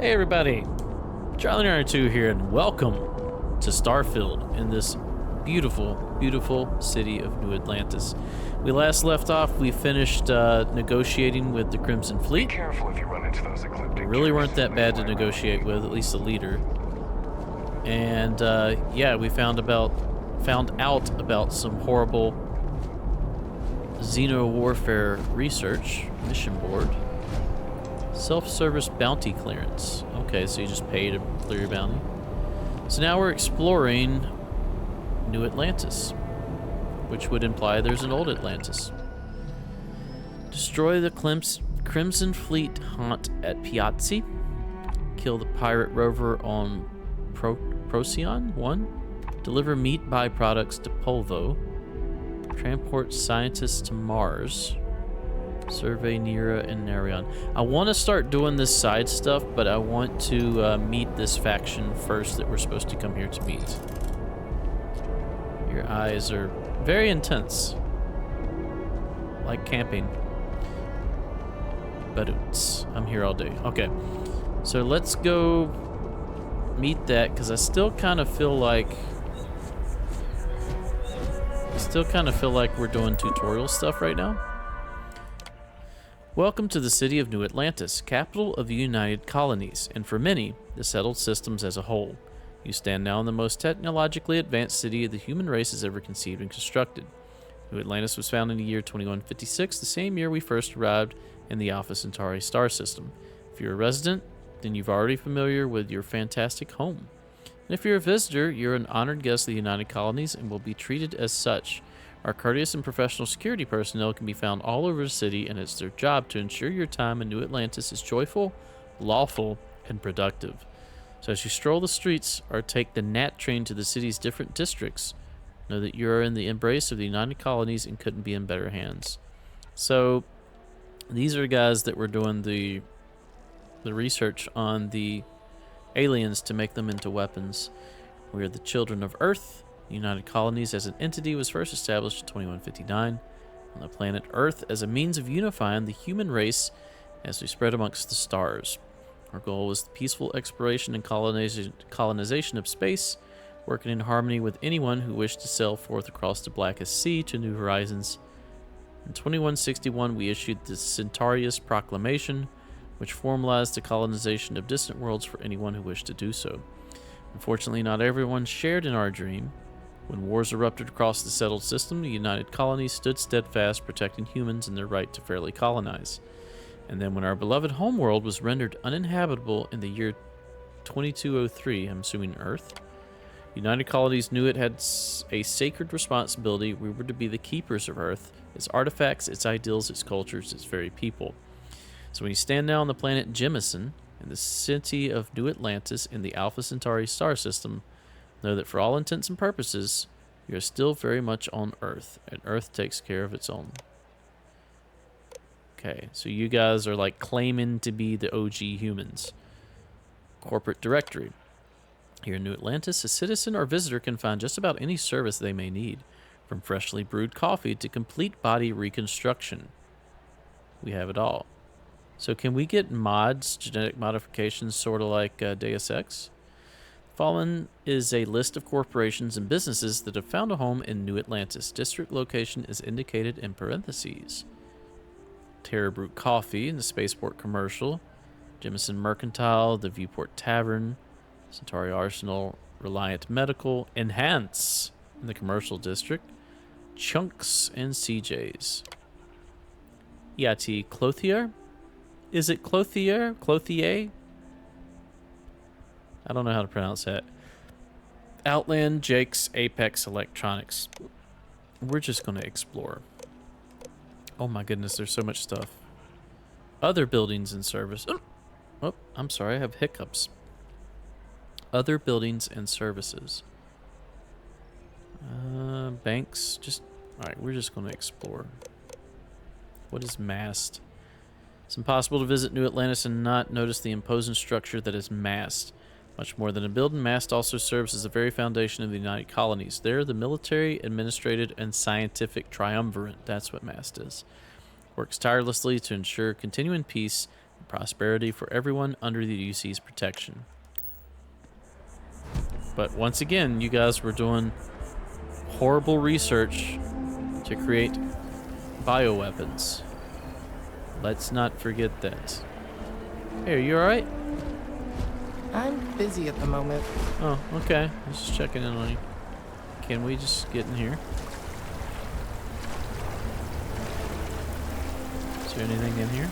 Hey everybody, Charlie 92 here, and welcome to Starfield in this beautiful, beautiful city of New Atlantis. We last left off, we finished negotiating with the Crimson Fleet. Be careful if you run into those ecliptic They really weren't that bad to around. negotiate with, at least the leader. And yeah, we found out about some horrible xeno-warfare research mission board. Self-service bounty clearance. Okay, so you just pay to clear your bounty. So now we're exploring New Atlantis, which would imply there's an old Atlantis. Destroy the Crimson Fleet haunt at Piazzi. Kill the pirate rover on Procyon 1. Deliver meat byproducts to Polvo. Transport scientists to Mars. Survey Nera and Narion. I want to start doing this side stuff, but I want to meet this faction first that we're supposed to come here to meet. Your eyes are very intense. Like camping. But I'm here all day. Okay. So let's go meet that, because I still kind of feel like we're doing tutorial stuff right now. Welcome to the city of New Atlantis, capital of the United Colonies, and for many, the settled systems as a whole. You stand now in the most technologically advanced city the human race has ever conceived and constructed. New Atlantis was founded in the year 2156, the same year we first arrived in the Alpha Centauri star system. If you're a resident, then you're already familiar with your fantastic home. And if you're a visitor, you're an honored guest of the United Colonies and will be treated as such. Our courteous and professional security personnel can be found all over the city, and it's their job to ensure your time in New Atlantis is joyful, lawful, and productive. So as you stroll the streets or take the Nat train to the city's different districts, know that you are in the embrace of the United Colonies and couldn't be in better hands. So these are the guys that were doing the research on the aliens to make them into weapons. We are the children of Earth. The United Colonies as an entity was first established in 2159 on the planet Earth as a means of unifying the human race as we spread amongst the stars. Our goal was the peaceful exploration and colonization of space, working in harmony with anyone who wished to sail forth across the blackest sea to new horizons. In 2161, we issued the Centaurius Proclamation, which formalized the colonization of distant worlds for anyone who wished to do so. Unfortunately, not everyone shared in our dream. When wars erupted across the settled system, the United Colonies stood steadfast, protecting humans and their right to fairly colonize. And then when our beloved homeworld was rendered uninhabitable in the year 2203, I'm assuming Earth, United Colonies knew it had a sacred responsibility. We were to be the keepers of Earth, its artifacts, its ideals, its cultures, its very people. So when you stand now on the planet Jemison, in the city of New Atlantis in the Alpha Centauri star system, know that for all intents and purposes, you're still very much on Earth, and Earth takes care of its own. Okay, so you guys are like claiming to be the OG humans. Corporate directory. Here in New Atlantis, a citizen or visitor can find just about any service they may need, from freshly brewed coffee to complete body reconstruction. We have it all. So can we get mods, genetic modifications, sort of like Deus Ex? Following is a list of corporations and businesses that have found a home in New Atlantis. District location is indicated in parentheses. Terra Brewed Coffee in the Spaceport Commercial, Jemison Mercantile, the Viewport Tavern, Centauri Arsenal, Reliant Medical, Enhance in the Commercial District, Chunks and CJ's. EIT Clothier? Is it Clothier? Clothier? I don't know how to pronounce that. Outland, Jake's, Apex Electronics. We're just going to explore. Oh my goodness, there's so much stuff. Other buildings and service. Oh, I'm sorry, I have hiccups. Other buildings and services. Banks. Alright, we're just going to explore. What is massed? It's impossible to visit New Atlantis and not notice the imposing structure that is massed. Much more than a building, MAST also serves as the very foundation of the United Colonies. They're the military, administrative, and scientific triumvirate. That's what MAST is. Works tirelessly to ensure continuing peace Prosperity for everyone under the UC's protection. But once again, you guys were doing horrible research to create bioweapons. Let's not forget that. Hey, are you alright? I'm busy at the moment. Oh, okay. I was just checking in on you. Can we just get in here? Is there anything in here?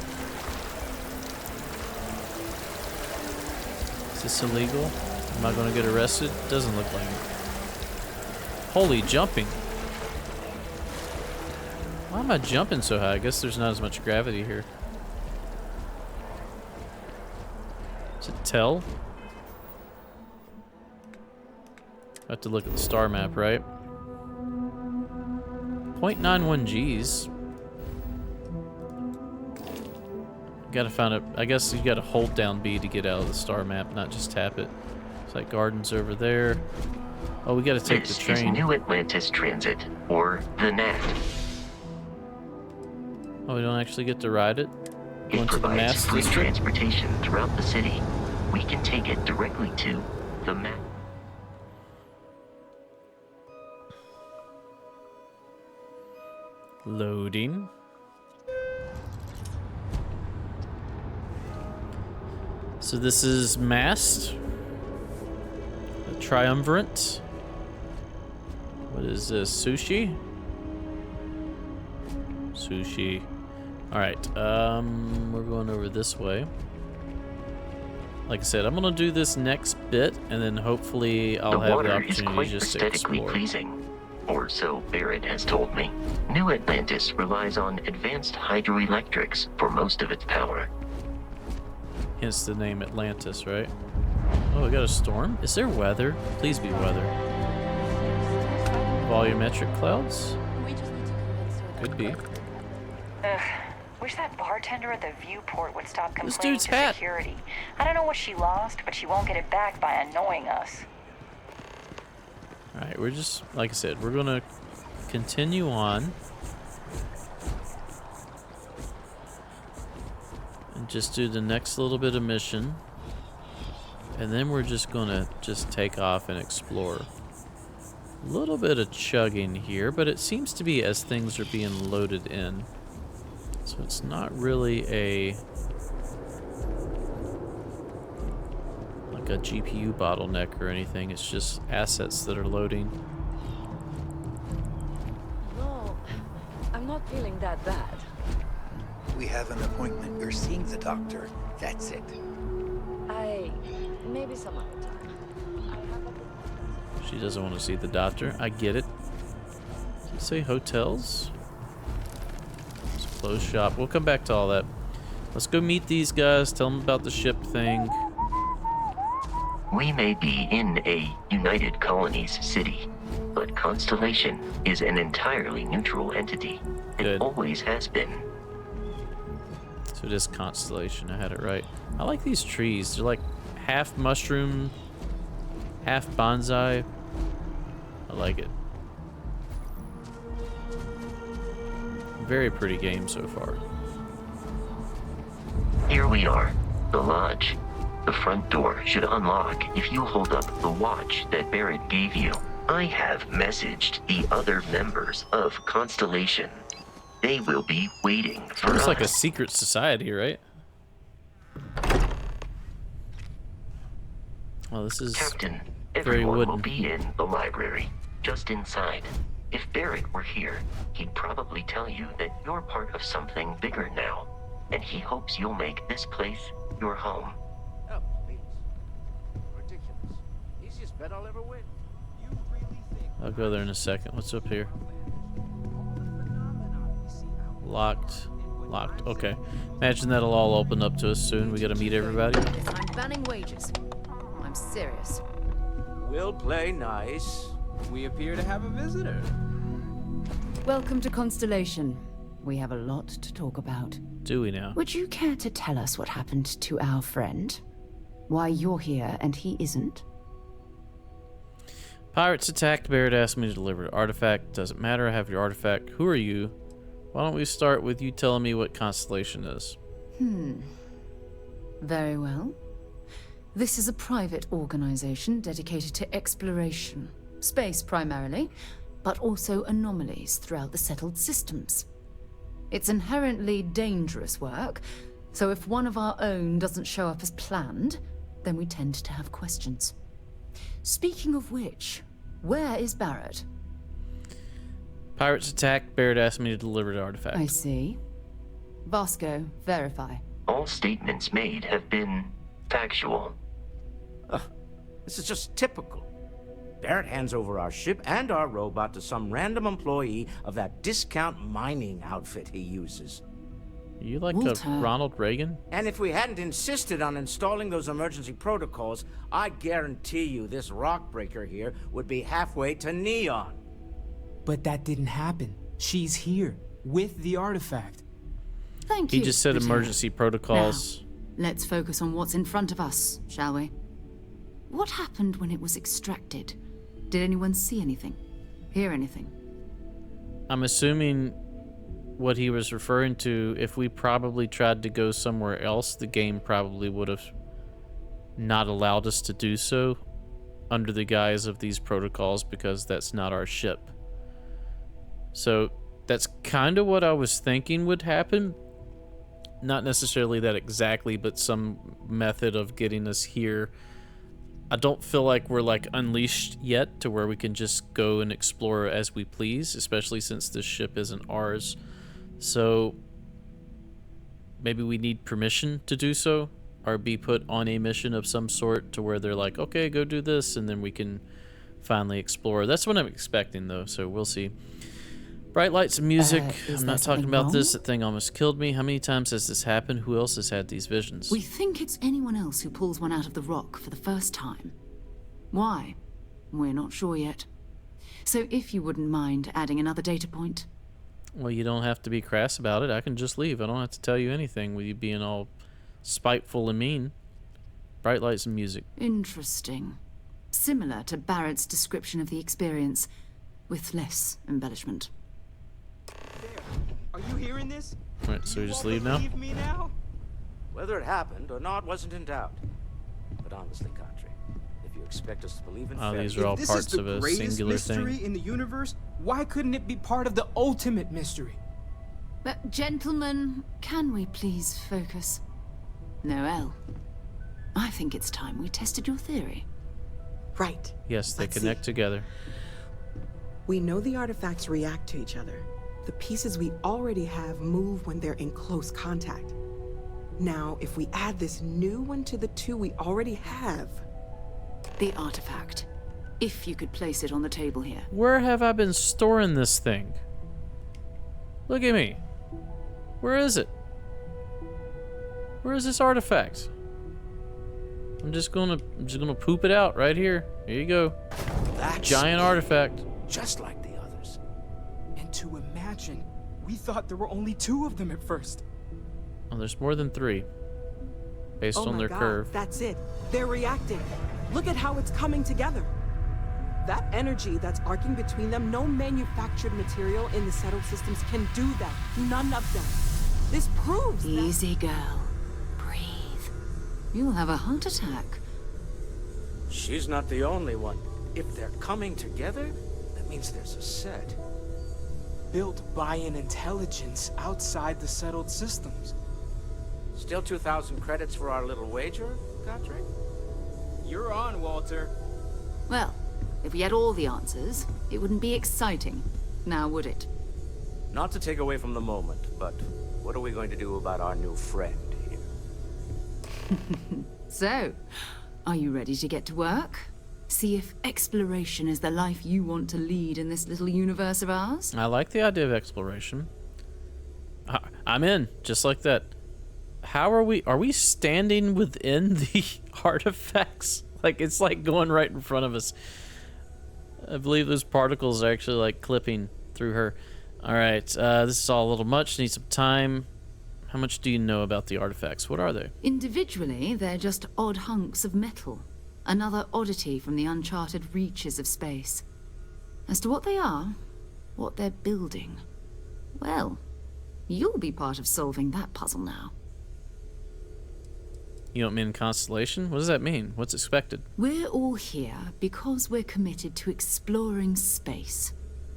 Is this illegal? Am I going to get arrested? Doesn't look like it. Holy jumping. Why am I jumping so high? I guess there's not as much gravity here. Is it tell? I have to look at the star map, right? 0.91 Gs. Gotta find it. I guess you gotta hold down B to get out of the star map, not just tap it. It's like gardens over there. Oh, we gotta take the train. This is New Atlantis Transit, or the NAT. Oh, we don't actually get to ride it? Going It to the provides mass free district? transportation throughout the city. We can take it directly to the map. Loading. So this is mast. A triumvirate. What is this? Sushi? Sushi. Alright, we're going over this way. Like I said, I'm gonna do this next bit, and then hopefully I'll have the water is opportunity quite just to aesthetically explore. pleasing, or so Barrett has told me. New Atlantis relies on advanced hydroelectrics for most of its power. Hence the name Atlantis, right? Oh, we got a storm? Is there weather? Please be weather. Volumetric clouds? Could be. Ugh. Wish that bartender at the viewport would stop This complaining dude's to hat. security. I don't know what she lost, but she won't get it back by annoying us. Alright, we're just, like I said, we're gonna continue on. And just do the next little bit of mission. And then we're just gonna just take off and explore. A little bit of chugging here, but it seems to be as things are being loaded in. So it's not really like a GPU bottleneck or anything. It's just assets that are loading. No, I'm not feeling that bad. We have an appointment. We're seeing the doctor. That's it. Maybe some other time. I have a... She doesn't want to see the doctor. I get it. Does it say hotels? It's a closed shop. We'll come back to all that. Let's go meet these guys. Tell them about the ship thing. We may be in a United Colonies city, but Constellation is an entirely neutral entity. It Good. always has been. So it is Constellation. I had it right. I like these trees. They're like half mushroom, half bonsai. I like it. Very pretty game so far. Here we are, the lodge. The front door should unlock if you hold up the watch that Barrett gave you. I have messaged the other members of Constellation. They will be waiting for us. It's like a secret society, right? Well, this is Captain, very everyone wooden. will be in the library, just inside. If Barrett were here, he'd probably tell you that you're part of something bigger now, and he hopes you'll make this place your home. Oh, please. Ridiculous. Easiest bet I'll ever win. You really think... I'll go there in a second. What's up here? Locked. Locked. Okay. Imagine that'll all open up to us soon. We gotta meet everybody. I'm banning wages. I'm serious. We'll play nice. We appear to have a visitor. Welcome to Constellation. We have a lot to talk about. Do we now? Would you care to tell us what happened to our friend? Why you're here and he isn't? Pirates attacked. Barrett asked me to deliver the artifact. Doesn't matter. I have your artifact. Who are you? Why don't we start with you telling me what Constellation is? Very well. This is a private organization dedicated to exploration. Space primarily, but also anomalies throughout the settled systems. It's inherently dangerous work, so if one of our own doesn't show up as planned, then we tend to have questions. Speaking of which, where is Barrett? Pirates attack. Barrett asked me to deliver the artifact. I see. Vasco, verify. All statements made have been factual. This is just typical. Barrett hands over our ship and our robot to some random employee of that discount mining outfit he uses. You like Walter. a Ronald Reagan? And if we hadn't insisted on installing those emergency protocols, I guarantee you this rock breaker here would be halfway to Neon. But that didn't happen. She's here, with the artifact. Thank you. He just said Lieutenant. emergency protocols. Now, let's focus on what's in front of us, shall we? What happened when it was extracted? Did anyone see anything? Hear anything? I'm assuming what he was referring to, if we probably tried to go somewhere else, the game probably would have not allowed us to do so under the guise of these protocols because that's not our ship. So that's kind of what I was thinking would happen. Not necessarily that exactly, but some method of getting us here. I don't feel like we're like unleashed yet to where we can just go and explore as we please, especially since this ship isn't ours. So maybe we need permission to do so, or be put on a mission of some sort to where they're like, okay, go do this, and then we can finally explore. That's what I'm expecting though, so we'll see. Bright lights and music. Is I'm there not talking something about this. wrong? That thing almost killed me. How many times has this happened? Who else has had these visions? We think it's anyone else who pulls one out of the rock for the first time. Why? We're not sure yet. So if you wouldn't mind adding another data point. Well, you don't have to be crass about it. I can just leave. I don't have to tell you anything with you being all spiteful and mean. Bright lights and music. Interesting. Similar to Barrett's description of the experience, with less embellishment. Are you hearing this? Alright, so we just leave now? Believe me now? Whether it happened or not wasn't in doubt. But honestly, Country, if you expect us to believe in Oh, fairy these are all If this parts is the of a greatest singular mystery thing. in the universe, why couldn't it be part of the ultimate mystery? But gentlemen, can we please focus? Noel, I think it's time we tested your theory. Right. Yes, they Let's connect see. together. We know the artifacts react to each other. The pieces we already have move when they're in close contact. Now, if we add this new one to the two we already have... The artifact. If you could place it on the table here. Where have I been storing this thing? Look at me. Where is it? Where is this artifact? I'm just gonna poop it out right here. Here you go. That's Giant artifact. just like the others. And to imagine, we thought there were only 2 of them at first. Oh, there's more than 3. Based Oh on my their God, curve. that's it. They're reacting. Look at how it's coming together. That energy that's arcing between them, no manufactured material in the settled systems can do that. None of them. This proves that... Easy, girl. Breathe. You'll have a heart attack. She's not the only one. If they're coming together, that means there's a set. Built by an intelligence outside the settled systems. Still 2,000 credits for our little wager, Country? You're on, Walter. Well, if we had all the answers, it wouldn't be exciting. Now, would it? Not to take away from the moment, but what are we going to do about our new friend here? So, are you ready to get to work? See if exploration is the life you want to lead in this little universe of ours? I like the idea of exploration. I'm in, just like that. How are we standing within the artifacts? Like, it's like going right in front of us. I believe those particles are actually like clipping through her. Alright, this is all a little much, need some time. How much do you know about the artifacts? What are they? Individually, they're just odd hunks of metal. Another oddity from the uncharted reaches of space. As to what they are, what they're building, well, you'll be part of solving that puzzle now. You don't mean Constellation? What does that mean? What's expected? We're all here because we're committed to exploring space.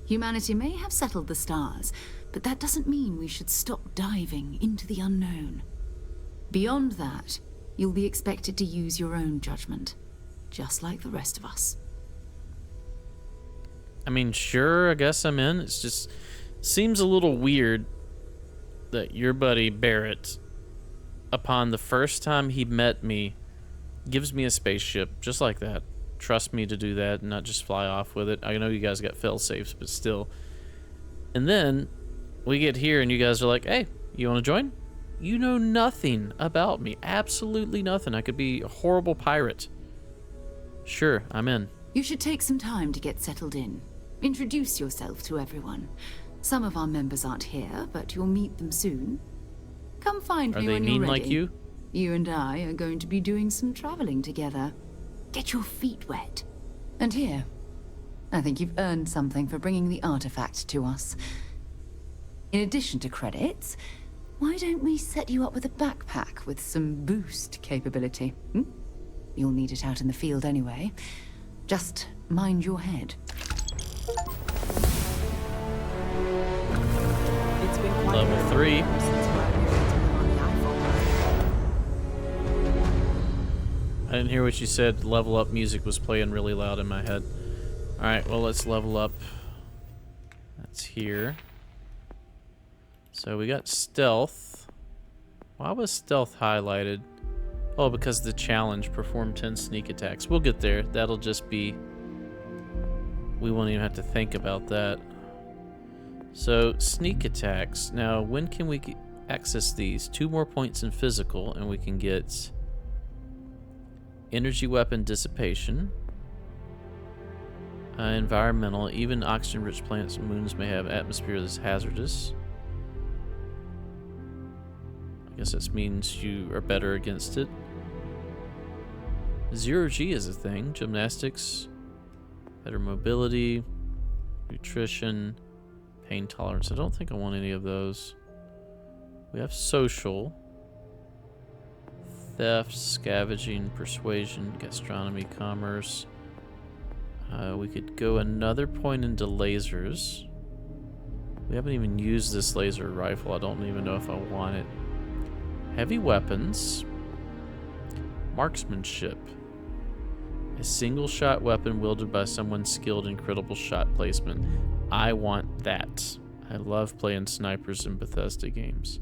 Humanity may have settled the stars, but that doesn't mean we should stop diving into the unknown. Beyond that, you'll be expected to use your own judgment, just like the rest of us. I mean, sure, I guess I'm in. It's just seems a little weird that your buddy Barrett, upon the first time he met me, gives me a spaceship just like that. Trust me to do that and not just fly off with it. I know you guys got fail-safes, but still. And then we get here and you guys are like, hey, you want to join? You know nothing about me. Absolutely nothing. I could be a horrible pirate. Sure, I'm in. You should take some time to get settled in. Introduce yourself to everyone. Some of our members aren't here, but you'll meet them soon. Come find me when you're ready. Are they mean like you? You and I are going to be doing some traveling together. Get your feet wet. And here, I think you've earned something for bringing the artifact to us. In addition to credits, why don't we set you up with a backpack with some boost capability? You'll need it out in the field anyway. Just mind your head. It's been quite Level a 3. while since my appearance on the iPhone. I didn't hear what you said. Level up music was playing really loud in my head. Alright, well, let's level up. That's here. So we got stealth. Why was stealth highlighted? Oh, because the challenge, perform 10 sneak attacks. We'll get there. That'll just be... We won't even have to think about that. So, sneak attacks. Now, when can we access these? 2 more points in physical, and we can get energy weapon dissipation. Environmental. Even oxygen-rich planets and moons may have atmosphere that's hazardous. I guess that means you are better against it. 0G is a thing. Gymnastics, better mobility, nutrition, pain tolerance. I don't think I want any of those. We have social, theft, scavenging, persuasion, gastronomy, commerce. We could go another point into lasers. We haven't even used this laser rifle. I don't even know if I want it. Heavy weapons. Marksmanship. A single shot weapon wielded by someone skilled in critical shot placement. I want that. I love playing snipers in Bethesda games.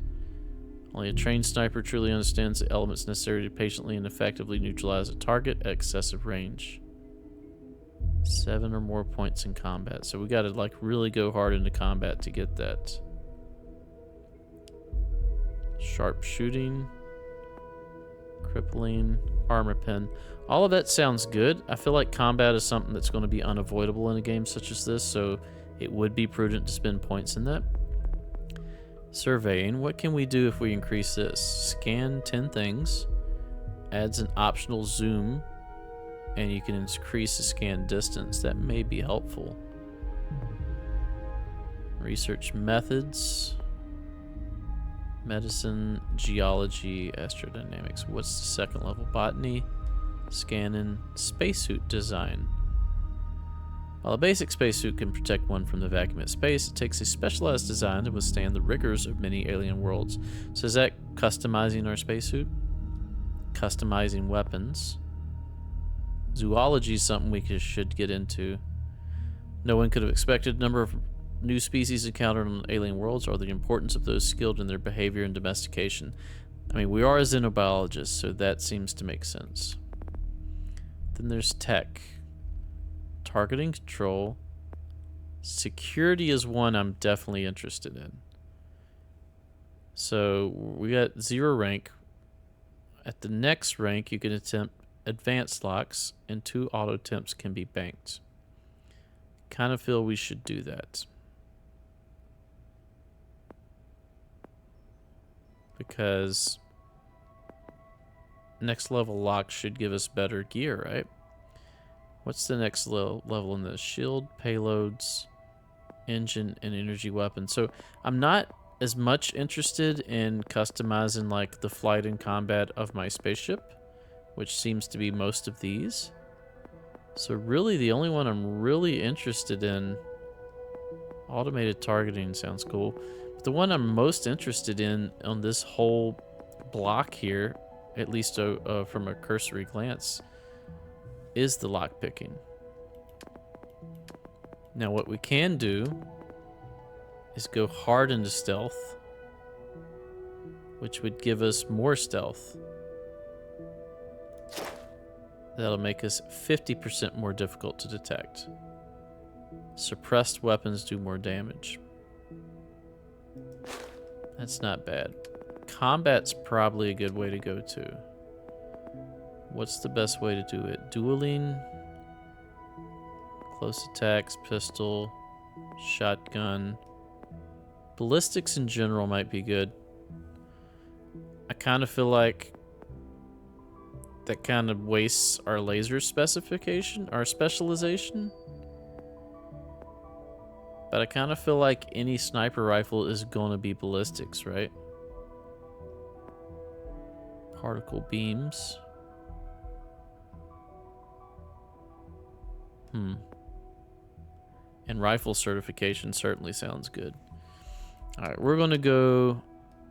Only a trained sniper truly understands the elements necessary to patiently and effectively neutralize a target at excessive range. 7 or more points in combat. So we gotta like really go hard into combat to get that. Sharp shooting, crippling, armor pen. All of that sounds good. I feel like combat is something that's going to be unavoidable in a game such as this, so it would be prudent to spend points in that. Surveying. What can we do if we increase this? Scan 10 things. Adds an optional zoom, and you can increase the scan distance. That may be helpful. Research methods. Medicine, geology, astrodynamics. What's the second level? Botany, scanning, spacesuit design. While a basic spacesuit can protect one from the vacuum of space, it takes a specialized design to withstand the rigors of many alien worlds. So is that customizing our spacesuit? Customizing weapons. Zoology is something we should get into. No one could have expected the number of new species encountered on alien worlds or the importance of those skilled in their behavior and domestication. I mean, we are xenobiologists, so that seems to make sense. Then there's tech. Targeting control. Security is one I'm definitely interested in. So we got 0 rank. At the next rank, you can attempt advanced locks, and 2 auto attempts can be banked. Kind of feel we should do that. Because next level lock should give us better gear, right? What's the next level in this? Shield, payloads, engine, and energy weapon. So I'm not as much interested in customizing like the flight and combat of my spaceship, which seems to be most of these. So really the only one I'm really interested in, automated targeting sounds cool, but the one I'm most interested in on this whole block here, at least from a cursory glance, is the lockpicking. Now what we can do is go hard into stealth, which would give us more stealth. That'll make us 50% more difficult to detect. Suppressed weapons do more damage. That's not bad. Combat's probably a good way to go to. What's the best way to do it? Dueling, close attacks, pistol, shotgun. Ballistics in general might be good. I kind of feel like that kind of wastes our laser specification, our specialization. But I kind of feel like any sniper rifle is going to be ballistics, right? Particle beams. And rifle certification certainly sounds good. Alright, we're going to go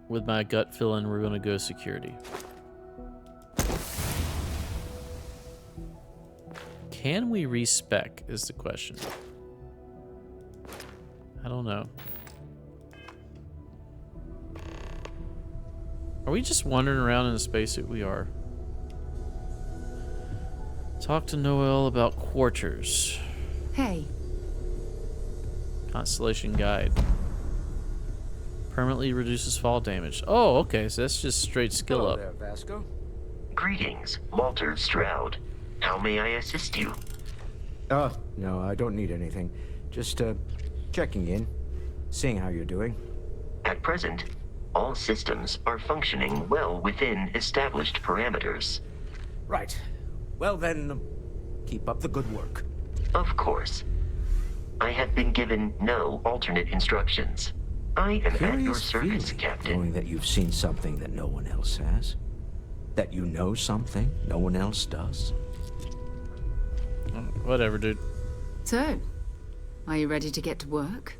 with my gut feeling. We're going to go security. Can we respec is the question. I don't know. Are we just wandering around in a spacesuit? We are. Talk to Noel about quarters. Hey. Constellation guide. Permanently reduces fall damage. Oh, okay, so that's just straight skill Hello up. there, Vasco. Greetings, Walter Stroud. How may I assist you? No, I don't need anything. Just, checking in, seeing how you're doing. At present, all systems are functioning well within established parameters. Right. Well then, keep up the good work. Of course. I have been given no alternate instructions. I am at your Curious service, feeling, Captain. knowing that you've seen something that no one else has. That you know something no one else does. Whatever, dude. So, are you ready to get to work?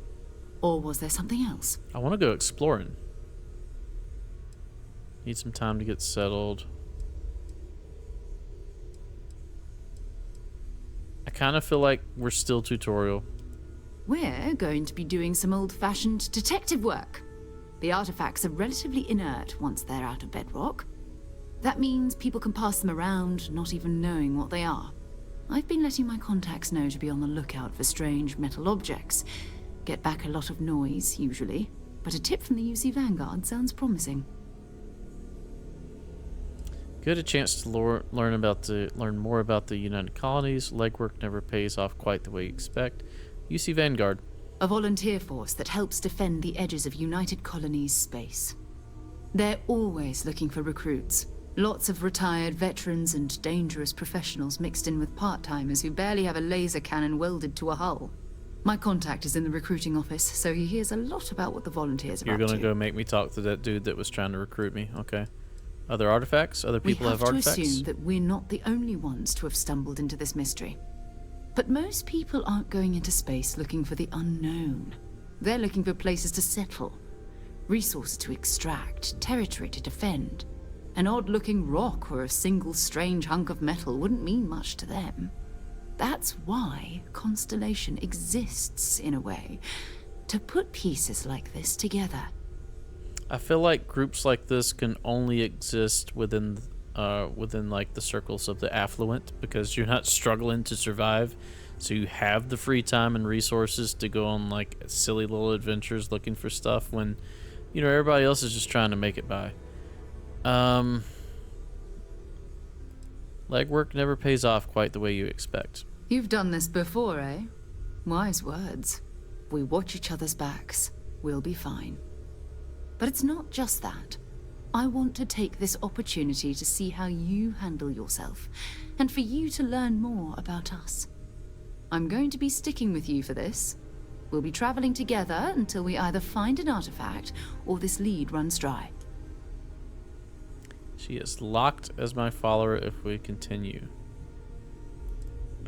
Or was there something else? I want to go exploring. Need some time to get settled. I kind of feel like we're still tutorial. We're going to be doing some old-fashioned detective work. The artifacts are relatively inert once they're out of bedrock. That means people can pass them around, not even knowing what they are. I've been letting my contacts know to be on the lookout for strange metal objects. Get back a lot of noise, usually, but a tip from the UC Vanguard sounds promising. Get a chance to learn more about the United Colonies. Legwork never pays off quite the way you expect. UC Vanguard. A volunteer force that helps defend the edges of United Colonies space. They're always looking for recruits. Lots of retired veterans and dangerous professionals mixed in with part-timers who barely have a laser cannon welded to a hull. My contact is in the recruiting office, so he hears a lot about what the volunteers are You're up gonna to. go make me talk to that dude that was trying to recruit me. Okay. Other artifacts? Other people have artifacts? We have to assume that we're not the only ones to have stumbled into this mystery. But most people aren't going into space looking for the unknown. They're looking for places to settle, resources to extract, territory to defend. An odd-looking rock or a single strange hunk of metal wouldn't mean much to them. That's why Constellation exists, in a way, to put pieces like this together. I feel like groups like this can only exist within like the circles of the affluent, because you're not struggling to survive, so you have the free time and resources to go on like silly little adventures looking for stuff when, you know, everybody else is just trying to make it by. Legwork never pays off quite the way you expect. You've done this before, eh? Wise words. We watch each other's backs. We'll be fine. But it's not just that. I want to take this opportunity to see how you handle yourself, and for you to learn more about us. I'm going to be sticking with you for this. We'll be traveling together until we either find an artifact or this lead runs dry. She is locked as my follower if we continue.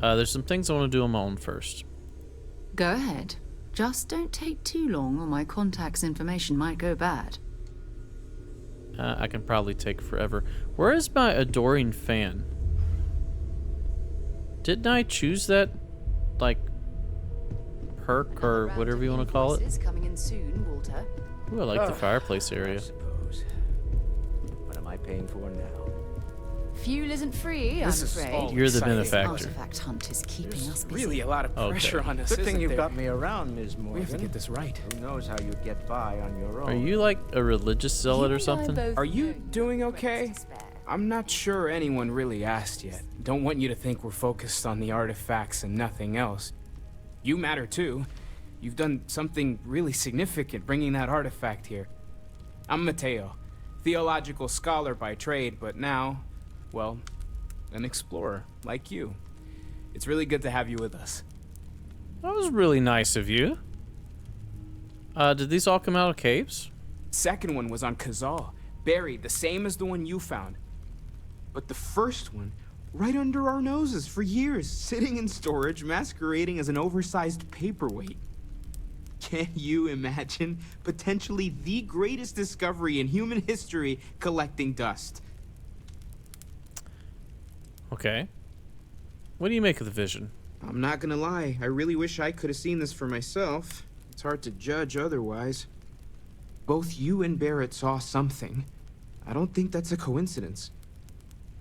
There's some things I want to do on my own first. Go ahead. Just don't take too long or my contact's information might go bad. I can probably take forever. Where is my adoring fan? Didn't I choose that, like, perk or whatever you want to call it? Coming in soon, Walter. Ooh, I like the fireplace area. I suppose. What am I paying for now? Fuel isn't free, I'm This is afraid. all You're the exciting. benefactor. Artifact hunt is keeping us busy. Really a lot of pressure on us, Good thing isn't you've there? got me around, Ms. Morgan. We have to get this right. Who knows how you'd get by on your own? Are you like a religious zealot or something? Are you doing okay? I'm not sure anyone really asked yet. Don't want you to think we're focused on the artifacts and nothing else. You matter too. You've done something really significant bringing that artifact here. I'm Mateo, theological scholar by trade, but now, well, an explorer like you. It's really good to have you with us. That was really nice of you. Did these all come out of caves? Second one was on Kazal, buried the same as the one you found. But the first one, right under our noses for years, sitting in storage, masquerading as an oversized paperweight. Can you imagine potentially the greatest discovery in human history collecting dust? Okay. What do you make of the vision? I'm not gonna lie, I really wish I could have seen this for myself. It's hard to judge otherwise. Both you and Barrett saw something. I don't think that's a coincidence.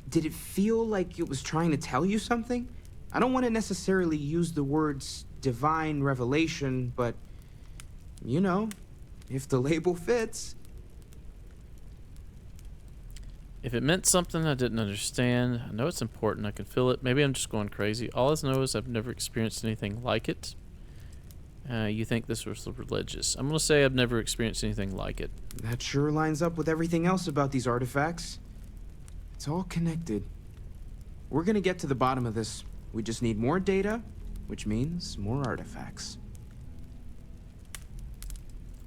Did it feel like it was trying to tell you something? I don't want to necessarily use the words divine revelation, but, you know, if the label fits. If it meant something I didn't understand, I know it's important, I can feel it. Maybe I'm just going crazy. All I know is I've never experienced anything like it. You think this was religious. I'm going to say I've never experienced anything like it. That sure lines up with everything else about these artifacts. It's all connected. We're gonna get to the bottom of this. We just need more data, which means more artifacts.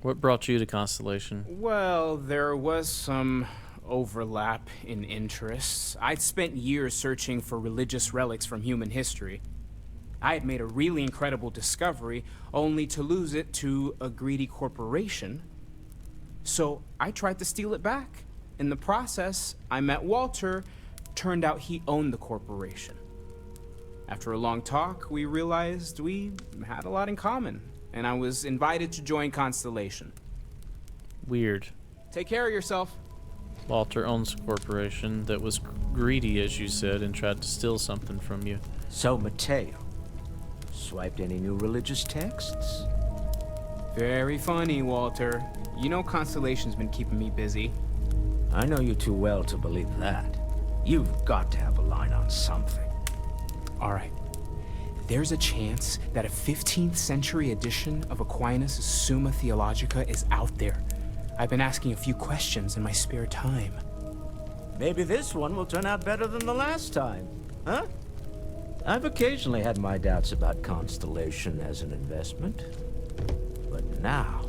What brought you to Constellation? Well, there was some overlap in interests. I'd spent years searching for religious relics from human history. I had made a really incredible discovery, only to lose it to a greedy corporation. So I tried to steal it back. In the process, I met Walter. Turned out he owned the corporation. After a long talk, we realized we had a lot in common, and I was invited to join Constellation. Weird. Take care of yourself. Walter owns a corporation that was greedy, as you said, and tried to steal something from you. So, Mateo, swiped any new religious texts? Very funny, Walter. You know Constellation's been keeping me busy. I know you too well to believe that. You've got to have a line on something. All right. There's a chance that a 15th century edition of Aquinas' Summa Theologica is out there. I've been asking a few questions in my spare time. Maybe this one will turn out better than the last time, huh? I've occasionally had my doubts about Constellation as an investment. But now,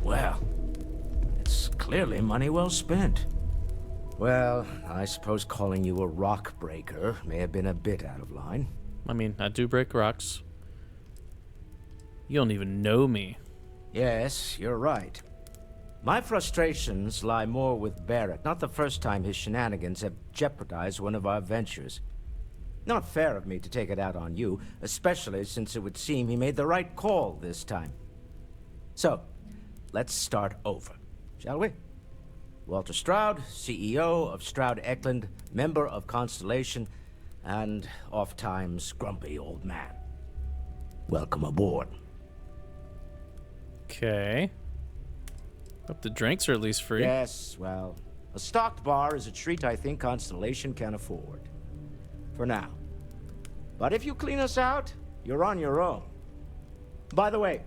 well, it's clearly money well spent. Well, I suppose calling you a rock breaker may have been a bit out of line. I mean, I do break rocks. You don't even know me. Yes, you're right. My frustrations lie more with Barrett. Not the first time his shenanigans have jeopardized one of our ventures. Not fair of me to take it out on you, especially since it would seem he made the right call this time. So, let's start over, shall we? Walter Stroud, CEO of Stroud Eklund, member of Constellation, and oft-times grumpy old man. Welcome aboard. Okay. Hope the drinks are at least free. Yes, well, a stocked bar is a treat I think Constellation can afford. For now. But if you clean us out, you're on your own. By the way,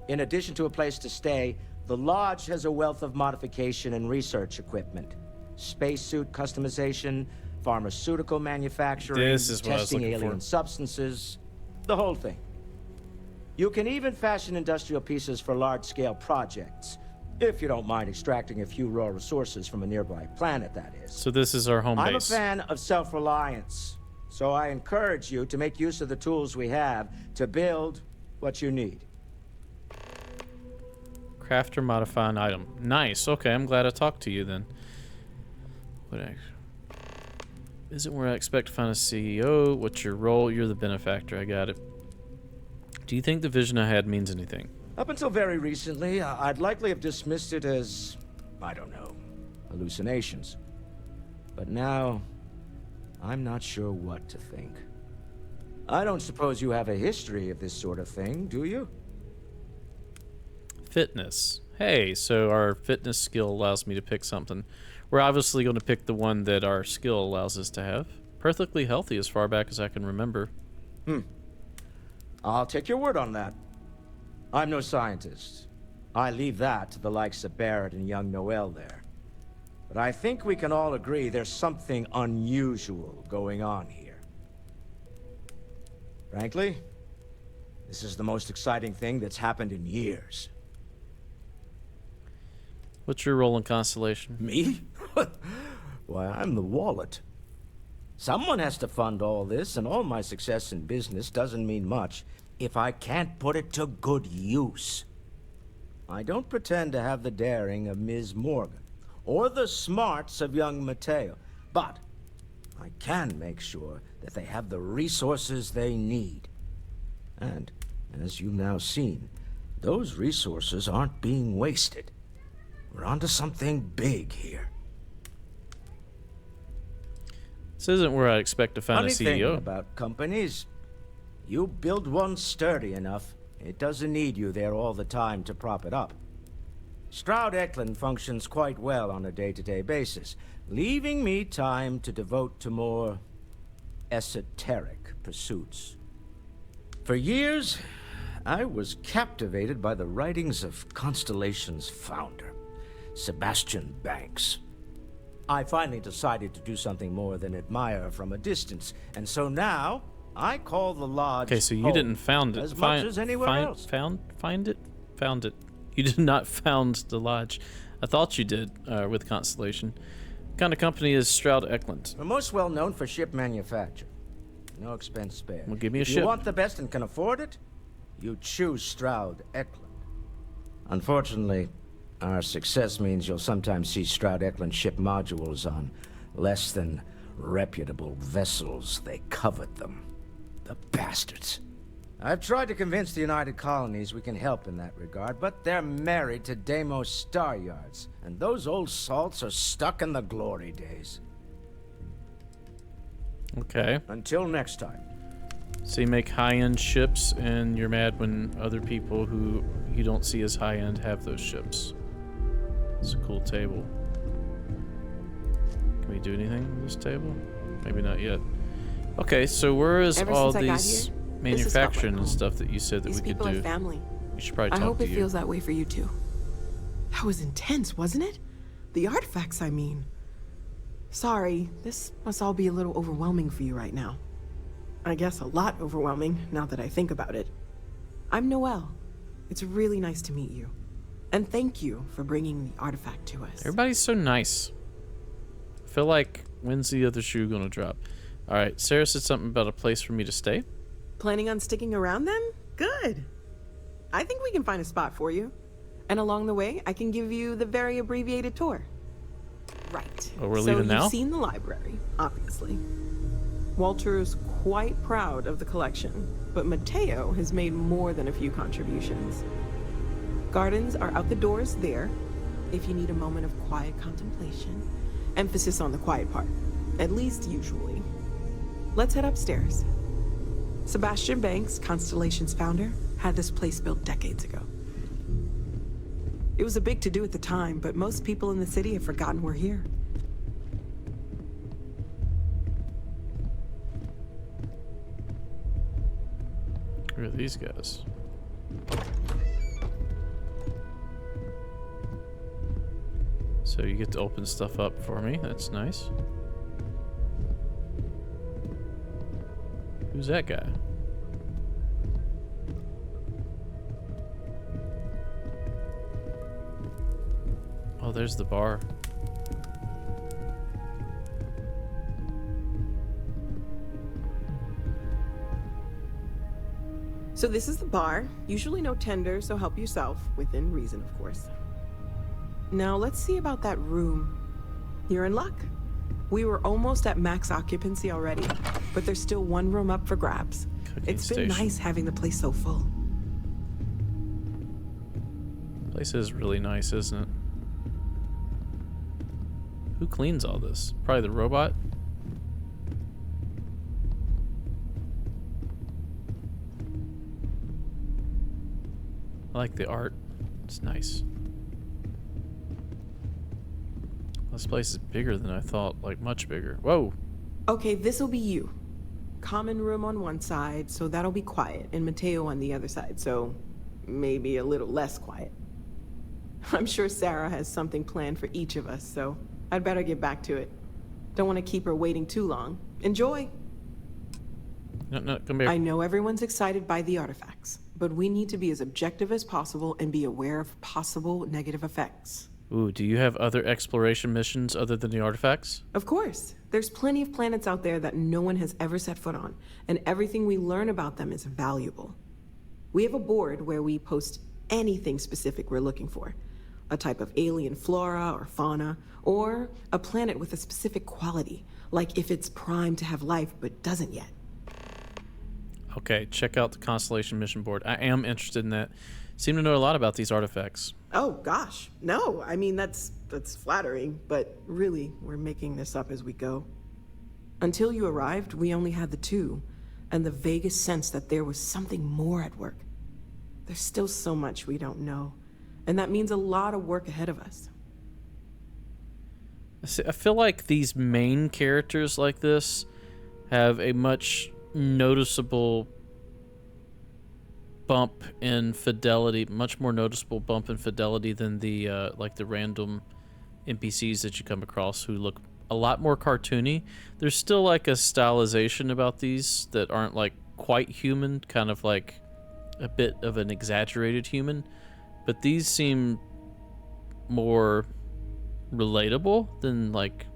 in addition to a place to stay, the Lodge has a wealth of modification and research equipment. Spacesuit customization, pharmaceutical manufacturing, This is what I was testing looking alien for. substances, the whole thing. You can even fashion industrial pieces for large-scale projects. If you don't mind extracting a few raw resources from a nearby planet, that is. So this is our home I'm a base. fan of self-reliance, so I encourage you to make use of the tools we have to build what you need. Craft or modify an item. Nice. Okay, I'm glad I talked to you then. What isn't where I expect to find a CEO. What's your role? You're the benefactor. I got it. Do you think the vision I had means anything? Up until very recently, I'd likely have dismissed it as, I don't know, hallucinations. But now, I'm not sure what to think. I don't suppose you have a history of this sort of thing, do you? Fitness. Hey, so our fitness skill allows me to pick something. We're obviously going to pick the one that our skill allows us to have. Perfectly healthy as far back as I can remember. I'll take your word on that. I'm no scientist. I leave that to the likes of Barrett and young Noel there. But I think we can all agree there's something unusual going on here. Frankly, this is the most exciting thing that's happened in years. What's your role in Constellation? Me? Why, I'm the wallet. Someone has to fund all this, and all my success in business doesn't mean much if I can't put it to good use. I don't pretend to have the daring of Ms. Morgan, or the smarts of young Mateo, but I can make sure that they have the resources they need. And, as you've now seen, those resources aren't being wasted. We're onto something big here. This isn't where I expect to find Funny a CEO. thing about companies, you build one sturdy enough, it doesn't need you there all the time to prop it up. Stroud Eklund functions quite well on a day-to-day basis, leaving me time to devote to more esoteric pursuits. For years, I was captivated by the writings of Constellation's founder, Sebastian Banks. I finally decided to do something more than admire from a distance, and so now I call the lodge. Okay, so you home didn't found it. as much as anywhere else. Found it. You did not found the lodge. I thought you did with Constellation. What kind of company is Stroud Eklund? We're most well known for ship manufacture. No expense spared. Well, give me a if ship. you want the best and can afford it, you choose Stroud Eklund. Unfortunately, our success means you'll sometimes see Stroud Eklund ship modules on less than reputable vessels. They covet them. The bastards. I've tried to convince the United Colonies we can help in that regard, but they're married to Deimos Star Yards, and those old salts are stuck in the glory days. Okay. Until next time. So you make high-end ships, and you're mad when other people who you don't see as high-end have those ships. It's a cool table. Can we do anything with this table? Maybe not yet. Okay, so where is Ever all since I got these here, manufacturing and this has felt like stuff that you said that These we could people do? are family. We should probably I talk hope to it you. feels that way for you too. That was intense, wasn't it? The artifacts, I mean. Sorry, this must all be a little overwhelming for you right now. I guess a lot overwhelming, now that I think about it. I'm Noelle. It's really nice to meet you. And thank you for bringing the artifact to us. Everybody's so nice. I feel like, when's the other shoe gonna drop? Alright, Sarah said something about a place for me to stay. Planning on sticking around then? Good. I think we can find a spot for you. And along the way, I can give you the very abbreviated tour. Right. Oh, we're leaving now? So you've seen the library, obviously. Walter is quite proud of the collection, but Mateo has made more than a few contributions. Gardens are out the doors there, if you need a moment of quiet contemplation. Emphasis on the quiet part, at least usually. Let's head upstairs. Sebastian Banks, Constellation's founder, had this place built decades ago. It was a big to-do at the time, but most people in the city have forgotten we're here. Who are these guys? So you get to open stuff up for me. That's nice. Who's that guy? Oh, there's the bar. So this is the bar. Usually no tender, so help yourself. Within reason, of course. Now let's see about that room. You're in luck. We were almost at max occupancy already, but there's still one room up for grabs. It's been nice having the place so full. Place is really nice, isn't it? Who cleans all this? Probably the robot? I like the art. It's nice. This place is bigger than I thought, like much bigger. Whoa! Okay, this'll be you. Common room on one side, so that'll be quiet, and Mateo on the other side, so maybe a little less quiet. I'm sure Sarah has something planned for each of us, so I'd better get back to it. Don't want to keep her waiting too long. Enjoy! No, come here. I know everyone's excited by the artifacts, but we need to be as objective as possible and be aware of possible negative effects. Ooh, do you have other exploration missions other than the artifacts? Of course. There's plenty of planets out there that no one has ever set foot on, and everything we learn about them is valuable. We have a board where we post anything specific we're looking for. A type of alien flora or fauna, or a planet with a specific quality, like if it's primed to have life but doesn't yet. Okay, check out the Constellation mission board. I am interested in that. Seem to know a lot about these artifacts. Oh gosh, no, I mean that's flattering, but really, we're making this up as we go. Until you arrived, we only had the two, and the vaguest sense that there was something more at work. There's still so much we don't know, and that means a lot of work ahead of us. I feel like these main characters like this have a much noticeable bump in fidelity, much more noticeable bump in fidelity than the like the random NPCs that you come across who look a lot more cartoony. There's still like a stylization about these that aren't like quite human, kind of like a bit of an exaggerated human, but these seem more relatable than like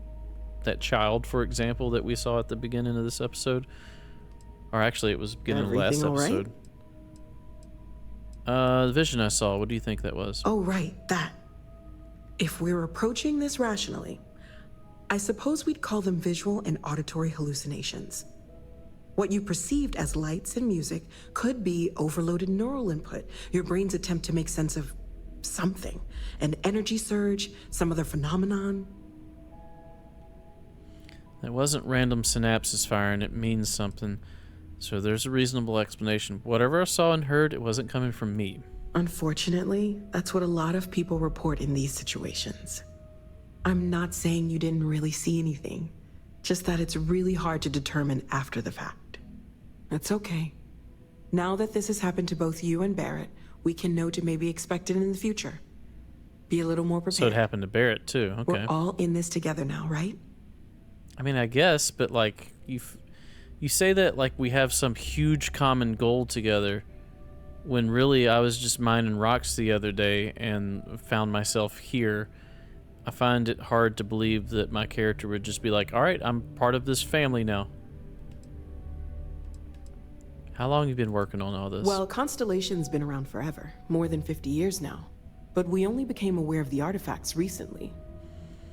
that child, for example, that we saw at the beginning of this episode. Or actually, it was beginning of the last episode. The vision I saw, what do you think that was? Oh, right, that. If we're approaching this rationally, I suppose we'd call them visual and auditory hallucinations. What you perceived as lights and music could be overloaded neural input, your brain's attempt to make sense of something, an energy surge, some other phenomenon. It wasn't random synapses firing, it means something. So there's a reasonable explanation. Whatever I saw and heard, it wasn't coming from me. Unfortunately, that's what a lot of people report in these situations. I'm not saying you didn't really see anything, just that it's really hard to determine after the fact. That's okay. Now that this has happened to both you and Barrett, we can know to maybe expect it in the future. Be a little more prepared. So it happened to Barrett too, okay. We're all in this together now, right? I mean, I guess, but like, you say that like we have some huge common goal together, when really I was just mining rocks the other day and found myself here. I find it hard to believe that my character would just be like, all right, I'm part of this family now. How long have you been working on all this? Well, Constellation's been around forever, more than 50 years now. But we only became aware of the artifacts recently.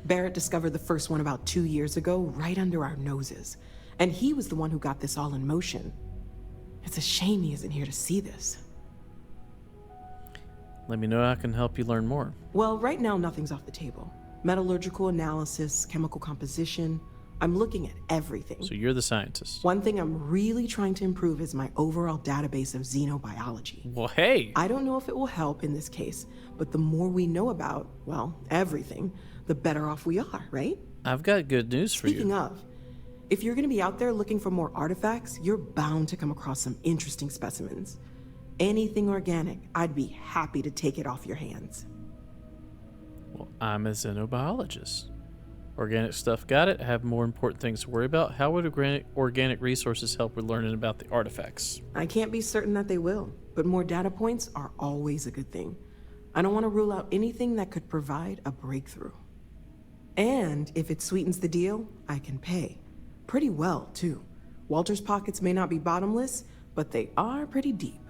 Barrett discovered the first one about 2 years ago, right under our noses. And he was the one who got this all in motion. It's a shame he isn't here to see this. Let me know how I can help you learn more. Well, right now nothing's off the table. Metallurgical analysis, chemical composition. I'm looking at everything. So you're the scientist. One thing I'm really trying to improve is my overall database of xenobiology. Well, hey! I don't know if it will help in this case, but the more we know about, well, everything, the better off we are, right? I've got good news for you. Speaking of, if you're going to be out there looking for more artifacts, you're bound to come across some interesting specimens. Anything organic, I'd be happy to take it off your hands. Well, I'm a xenobiologist. Organic stuff got it. I have more important things to worry about. How would organic resources help with learning about the artifacts? I can't be certain that they will, but more data points are always a good thing. I don't want to rule out anything that could provide a breakthrough. And if it sweetens the deal, I can pay. Pretty well, too. Walter's pockets may not be bottomless, but they are pretty deep.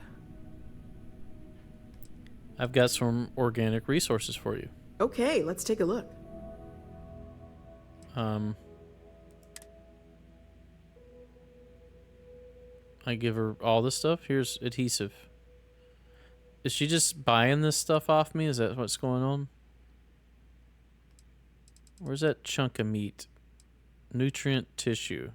I've got some organic resources for you. Okay, let's take a look. I give her all this stuff. Here's adhesive. Is she just buying this stuff off me? Is that what's going on? Where's that chunk of meat? Nutrient tissue.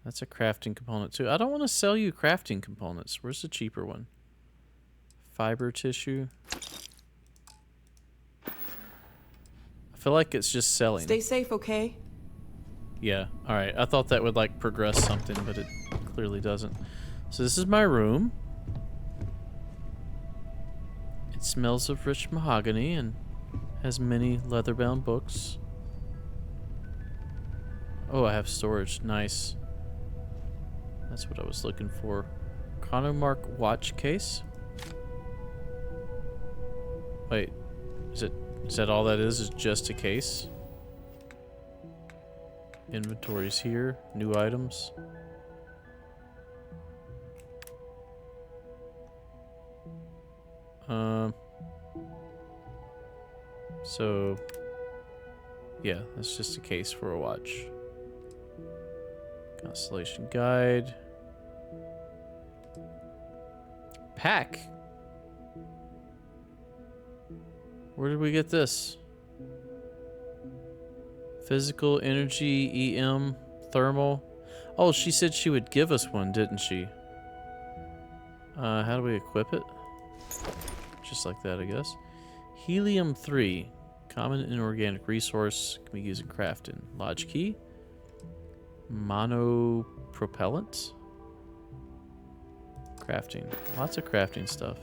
That's a crafting component too. I don't want to sell you crafting components. Where's the cheaper one? Fiber tissue. I feel like it's just selling. Stay safe, okay? Yeah, alright. I thought that would like progress something, but it clearly doesn't. So this is my room. It smells of rich mahogany and has many leather-bound books. Oh, I have storage. Nice. That's what I was looking for. Chronomark watch case. Wait, is that all that is? Is just a case? Inventory's here. New items. So yeah, that's just a case for a watch. Constellation guide. Pack. Where did we get this? Physical, energy, EM, thermal. Oh, she said she would give us one, didn't she? How do we equip it? Just like that, I guess. Helium-3. Common inorganic resource. Can be used in crafting. Lodge key. Monopropellant. Crafting. Lots of crafting stuff.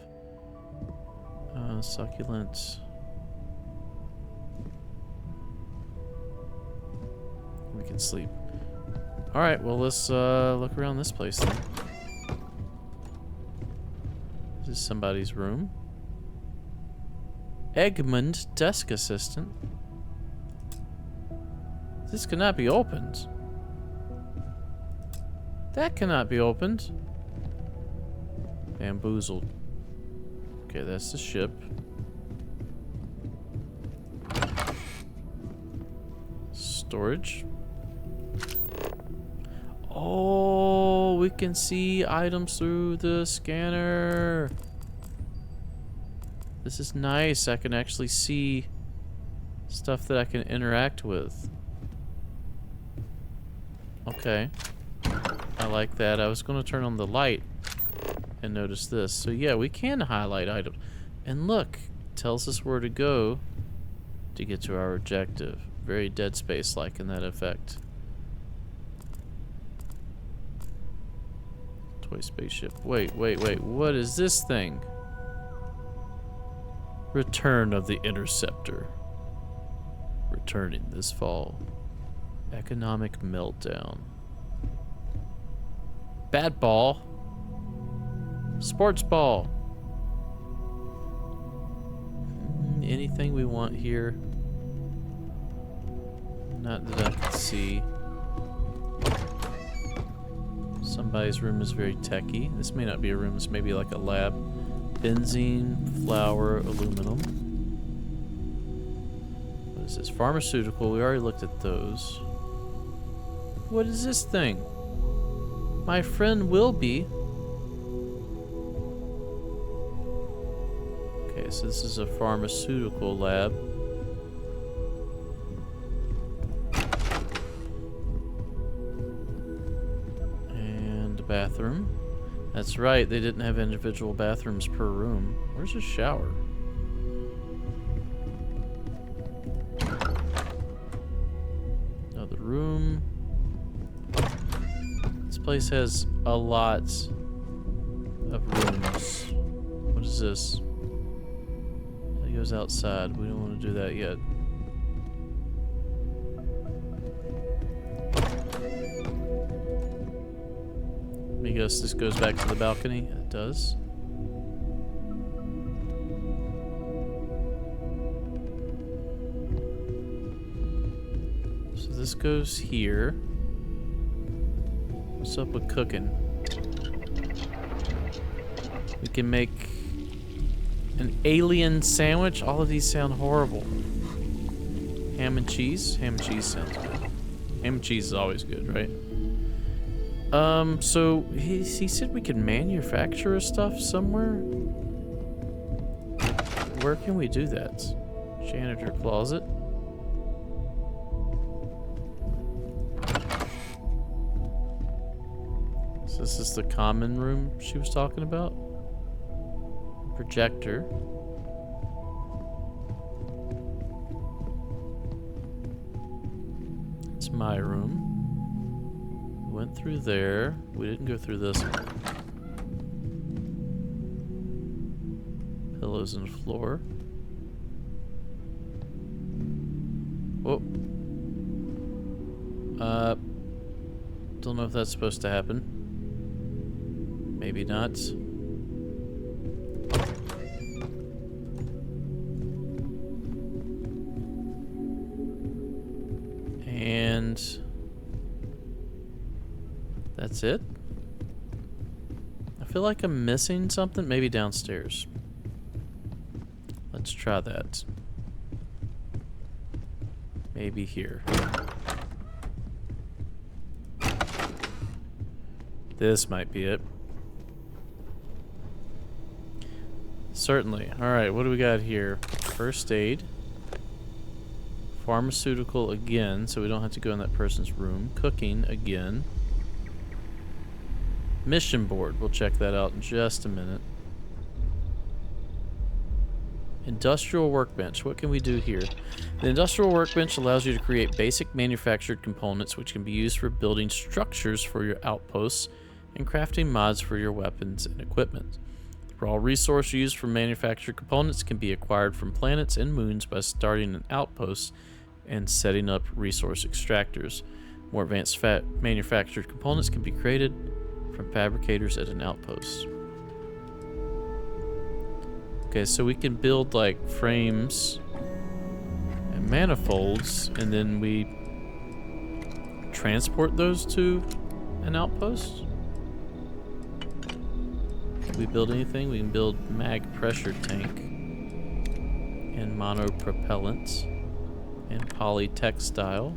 Succulent. We can sleep. Alright, well let's look around this place then. This is somebody's room. Egmont desk assistant. This cannot be opened. That cannot be opened. Bamboozled. Okay, that's the ship. Storage. Oh, we can see items through the scanner. This is nice. I can actually see stuff that I can interact with. Okay. I like that. I was going to turn on the light and notice this. So yeah, we can highlight items. And look, it tells us where to go to get to our objective. Very Dead Space-like in that effect. Toy spaceship. Wait. What is this thing? Return of the Interceptor. Returning this fall. Economic meltdown. Bat ball. Sports ball. Anything we want here? Not that I can see. Somebody's room is very techy. This may not be a room, this may be like a lab. Benzene, flour, aluminum. What is this? Pharmaceutical, we already looked at those. What is this thing? My friend will be. Okay, so this is a pharmaceutical lab. And a bathroom. That's right, they didn't have individual bathrooms per room. Where's a shower? Another room. This place has a lot of rooms. What is this? It goes outside. We don't want to do that yet. Let me guess this goes back to the balcony. It does. So this goes here. What's up with cooking? We can make an alien sandwich. All of these sound horrible. Ham and cheese? Ham and cheese sounds good. Ham and cheese is always good, right? So he said we can manufacture stuff somewhere? Where can we do that? Janitor closet. So this is the common room she was talking about? Projector. It's my room. Went through there. We didn't go through this one. Pillows on the floor. Whoa. Don't know if that's supposed to happen. Maybe not. And that's it. I feel like I'm missing something. Maybe downstairs. Let's try that. Maybe here. This might be it. Certainly. Alright, what do we got here? First aid. Pharmaceutical again, so we don't have to go in that person's room. Cooking again. Mission board. We'll check that out in just a minute. Industrial workbench. What can we do here? The industrial workbench allows you to create basic manufactured components which can be used for building structures for your outposts and crafting mods for your weapons and equipment. The raw resource used for manufactured components can be acquired from planets and moons by starting an outpost and setting up resource extractors. More advanced manufactured components can be created from fabricators at an outpost. Okay, so we can build like frames and manifolds, and then we transport those to an outpost. Can we build anything? We can build mag pressure tank and monopropellant and polytextile.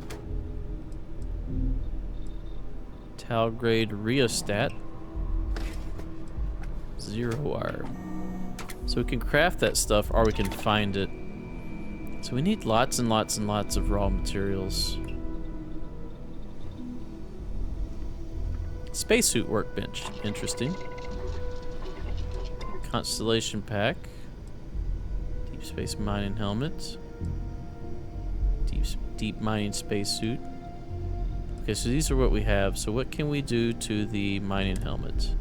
Tal grade rheostat. 0 wire. So we can craft that stuff or we can find it. So we need lots and lots and lots of raw materials. Spacesuit workbench. Interesting. Constellation pack. Deep space mining helmet. Deep mining spacesuit. Okay, so these are what we have. So what can we do to the mining helmet?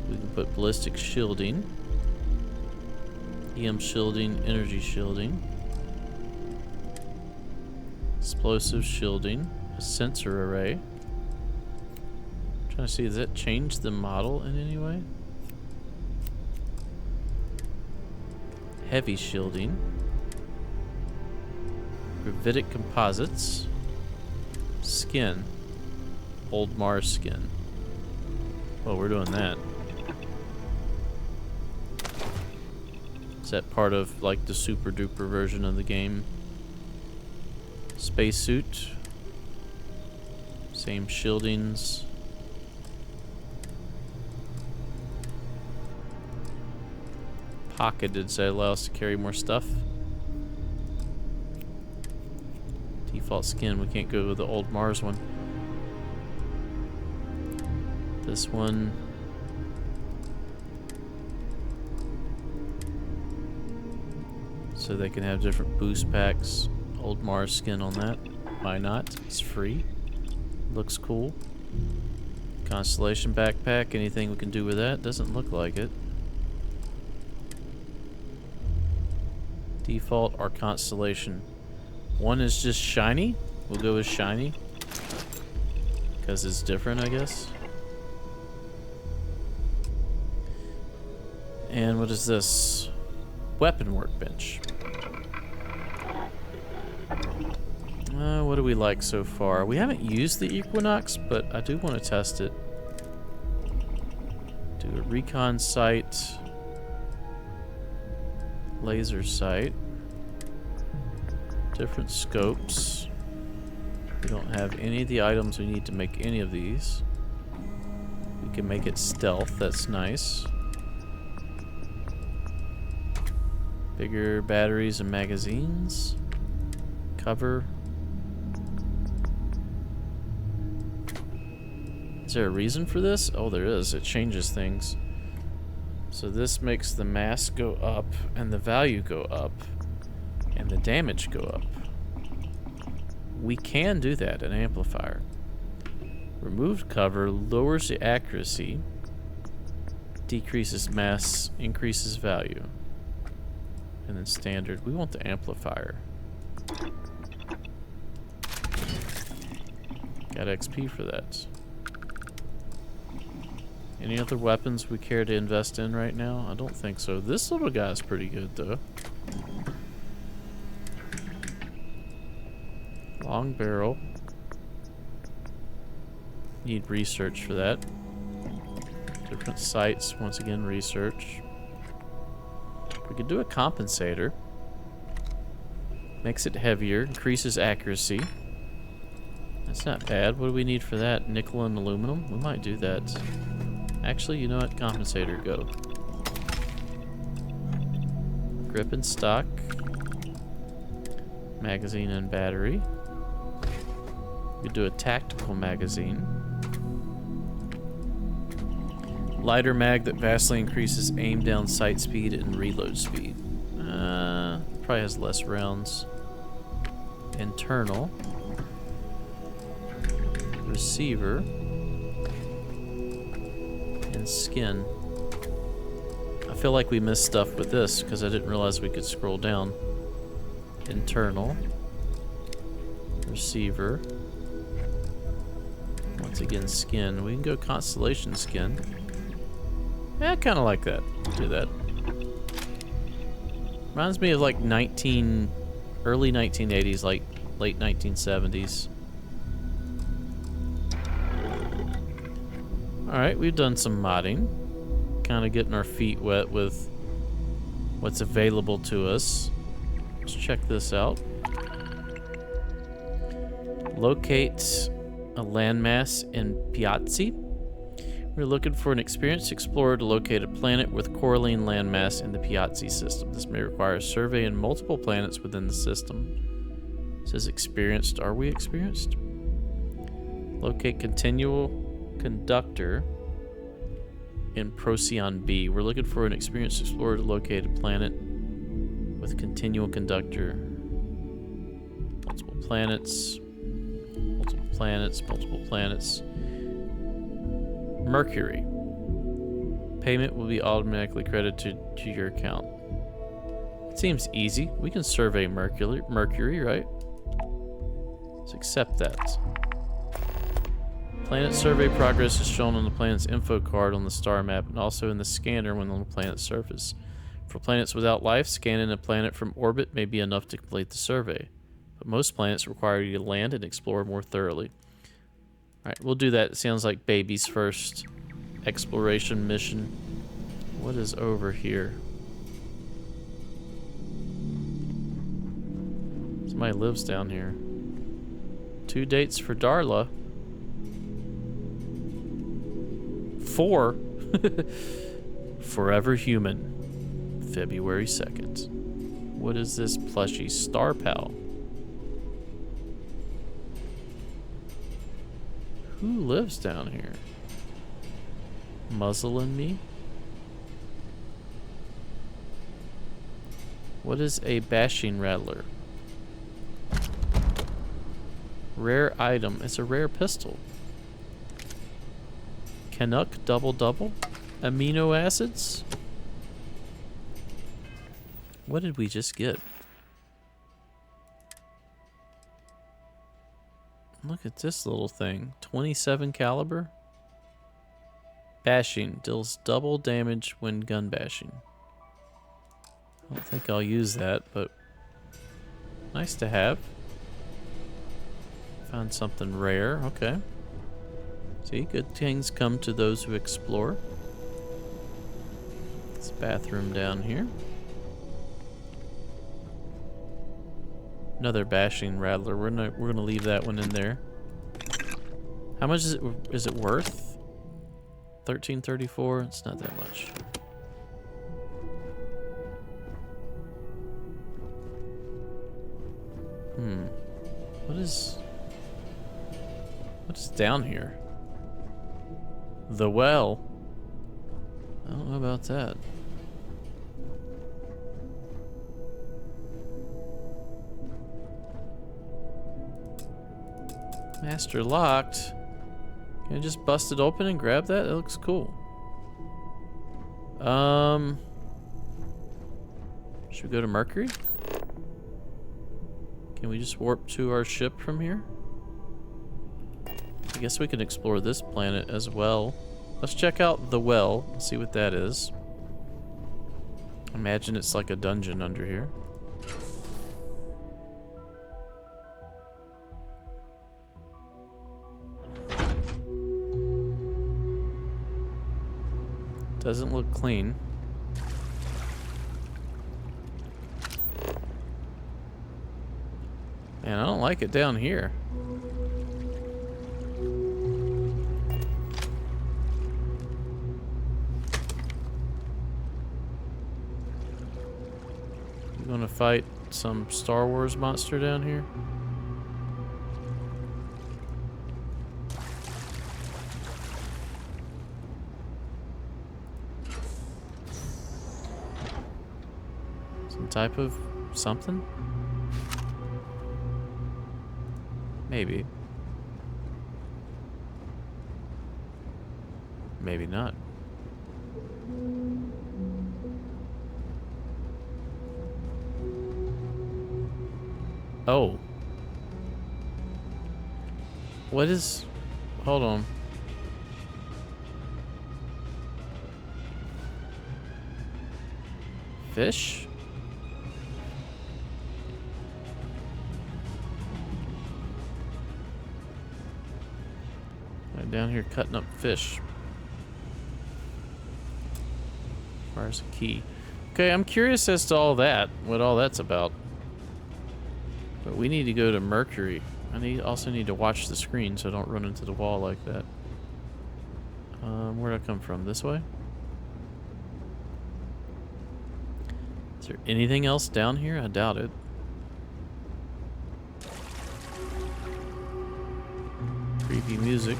We can put ballistic shielding, EM shielding, energy shielding, explosive shielding, a sensor array. I'm trying to see, does that change the model in any way? Heavy shielding, gravitic composites, skin, old Mars skin. Oh, we're doing that. Is that part of like the super duper version of the game? Spacesuit. Same shieldings. Pocketed, does that allow us to carry more stuff? Default skin, we can't go with the old Mars one. This one. So they can have different boost packs. Old Mars skin on that. Why not? It's free. Looks cool. Constellation backpack. Anything we can do with that? Doesn't look like it. Default or Constellation. One is just shiny. We'll go with shiny. Because it's different, I guess. And what is this? Weapon workbench. What do we like so far? We haven't used the Equinox, but I do want to test it. Do a recon sight. Laser sight. Different scopes. We don't have any of the items we need to make any of these. We can make it stealth, that's nice. Bigger batteries and magazines. Cover. Is there a reason for this? Oh, there is. It changes things. So this makes the mass go up and the value go up and the damage go up. We can do that, an amplifier. Removed cover lowers the accuracy, decreases mass, increases value. And then standard, we want the amplifier. Got XP for that. Any other weapons we care to invest in right now? I don't think so. This little guy's pretty good though. Long barrel. Need research for that. Different sights, once again research. We could do a compensator. Makes it heavier, increases accuracy. That's not bad. What do we need for that? Nickel and aluminum? We might do that. Actually, you know what? Compensator, go. Grip and stock. Magazine and battery. We could do a tactical magazine. Lighter mag that vastly increases aim down, sight speed, and reload speed. Probably has less rounds. Internal. Receiver. And skin. I feel like we missed stuff with this because I didn't realize we could scroll down. Internal. Receiver. Once again, skin. We can go Constellation skin. Yeah, I kind of like that. Do that. Reminds me of like early 1980s, like late 1970s. Alright, we've done some modding. Kind of getting our feet wet with what's available to us. Let's check this out. Locate a landmass in Piazzi. We're looking for an experienced explorer to locate a planet with coralline landmass in the Piazzi system. This may require a survey in multiple planets within the system. It says experienced. Are we experienced? Locate continual conductor in Procyon B. We're looking for an experienced explorer to locate a planet with continual conductor. Multiple planets. Multiple planets. Multiple planets. Mercury. Payment will be automatically credited to your account. It seems easy. We can survey Mercury, right? Let's accept that. Planet survey progress is shown on the planet's info card on the star map and also in the scanner when on the planet's surface. For planets without life, scanning a planet from orbit may be enough to complete the survey. But most planets require you to land and explore more thoroughly. Alright, we'll do that. It sounds like baby's first exploration mission. What is over here? Somebody lives down here. 2 dates for Darla. 4. Forever Human. February 2nd. What is this plushie? Star Pal. Who lives down here? Muzzling me? What is a bashing rattler? Rare item. It's a rare pistol. Canuck double double? Amino acids? What did we just get? Look at this little thing. 27 caliber. Bashing. Deals double damage when gun bashing. I don't think I'll use that, but nice to have. Found something rare. Okay. See, good things come to those who explore. This bathroom down here. Another bashing rattler. We're gonna leave that one in there. How much is it worth? 1334. It's not that much. What is down here? The well. I don't know about that. Master locked. Can I just bust it open and grab that? It looks cool. Should we go to Mercury? Can we just warp to our ship from here? I guess we can explore this planet as well. Let's check out the well, see what that is. Imagine it's like a dungeon under here. Doesn't look clean. Man, I don't like it down here. You gonna fight some Star Wars monster down here? Some type of something? Maybe. Maybe not. Oh. What is... Hold on. Fish? Down here cutting up fish. Requires a key. Okay, I'm curious as to all that, what all that's about. But we need to go to Mercury. I also need to watch the screen so I don't run into the wall like that. Where'd I come from? This way? Is there anything else down here? I doubt it. Creepy music.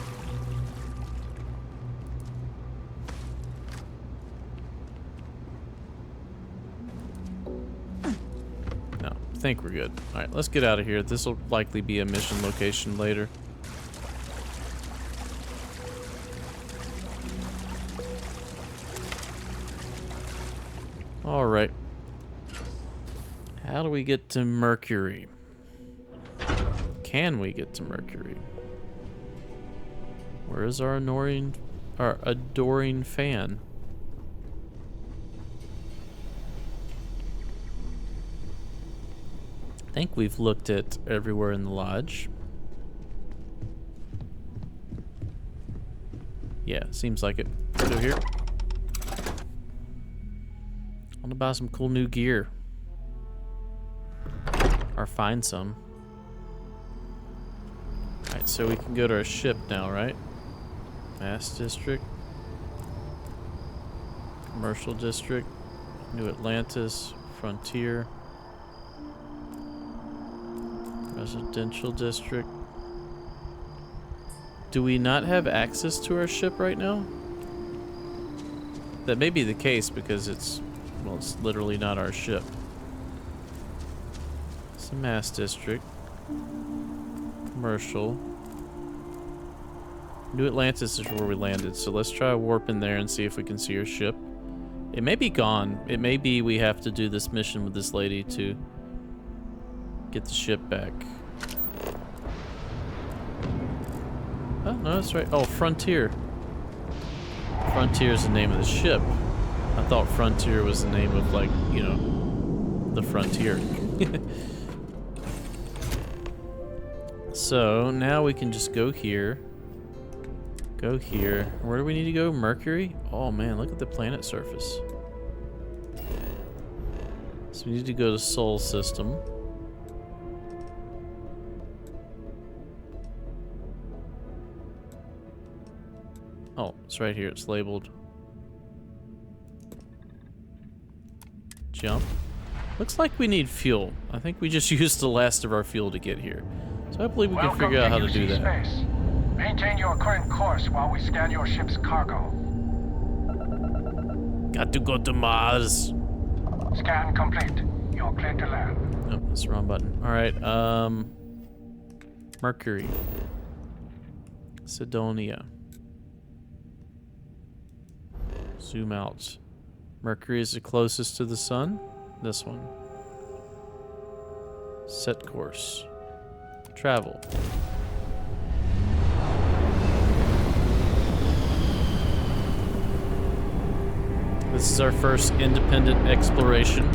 I think we're good. Alright, let's get out of here. This will likely be a mission location later. Alright. How do we get to Mercury? Can we get to Mercury? Where is our adoring fan? I think we've looked at everywhere in the lodge. Yeah, seems like it. Let's go here. I want to buy some cool new gear. Or find some. Alright, so we can go to our ship now, right? Mass District. Commercial District. New Atlantis. Frontier. Residential District. Do we not have access to our ship right now? That may be the case because it's literally not our ship. It's a Mass District. Commercial. New Atlantis is where we landed, so let's try warping there and see if we can see our ship. It may be gone. It may be we have to do this mission with this lady to get the ship back. Oh, no, that's right. Oh, Frontier. Frontier is the name of the ship. I thought Frontier was the name of, like, you know, the frontier. So now we can just go here. Go here. Where do we need to go? Mercury? Oh man, look at the planet surface. So we need to go to Sol System. Oh, it's right here. It's labeled. Jump. Looks like we need fuel. I think we just used the last of our fuel to get here. So I believe we can figure out how to do that. Space. Maintain your current course while we scan your ship's cargo. Got to go to Mars. Scan complete. You're clear to land. Oh, that's the wrong button. Alright, Mercury. Sidonia. Zoom out. Mercury is the closest to the sun. This one. Set course. Travel. This is our first independent exploration.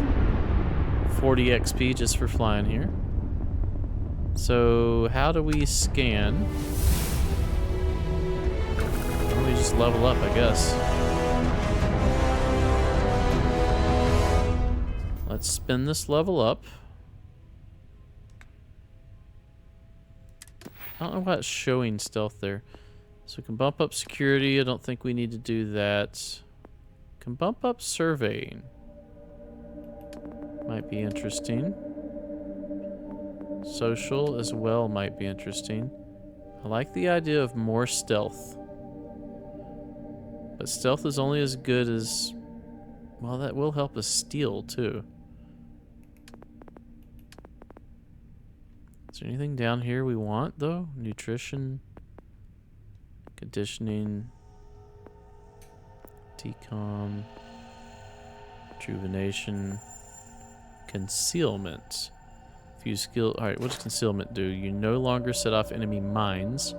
40 XP just for flying here. So, how do we scan? Why don't we just level up, I guess? Let's spin this level up. I don't know why it's showing stealth there. So we can bump up security. I don't think we need to do that. Can bump up surveying. Might be interesting. Social as well might be interesting. I like the idea of more stealth. But stealth is only as good as... Well, that will help us steal too. Is there anything down here we want, though? Nutrition, conditioning, decom, rejuvenation, concealment. Few skill. Alright, what does concealment do? You no longer set off enemy mines.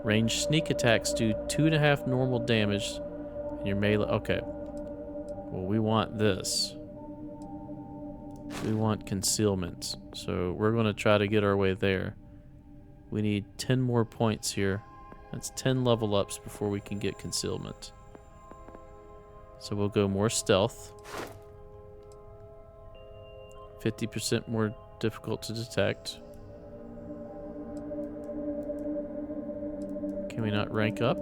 Range sneak attacks do 2.5 normal damage. And your melee. Okay. Well, we want this. We want concealment. So we're going to try to get our way there. We need 10 more points here. That's 10 level ups before we can get concealment. So we'll go more stealth. 50% more difficult to detect. Can we not rank up?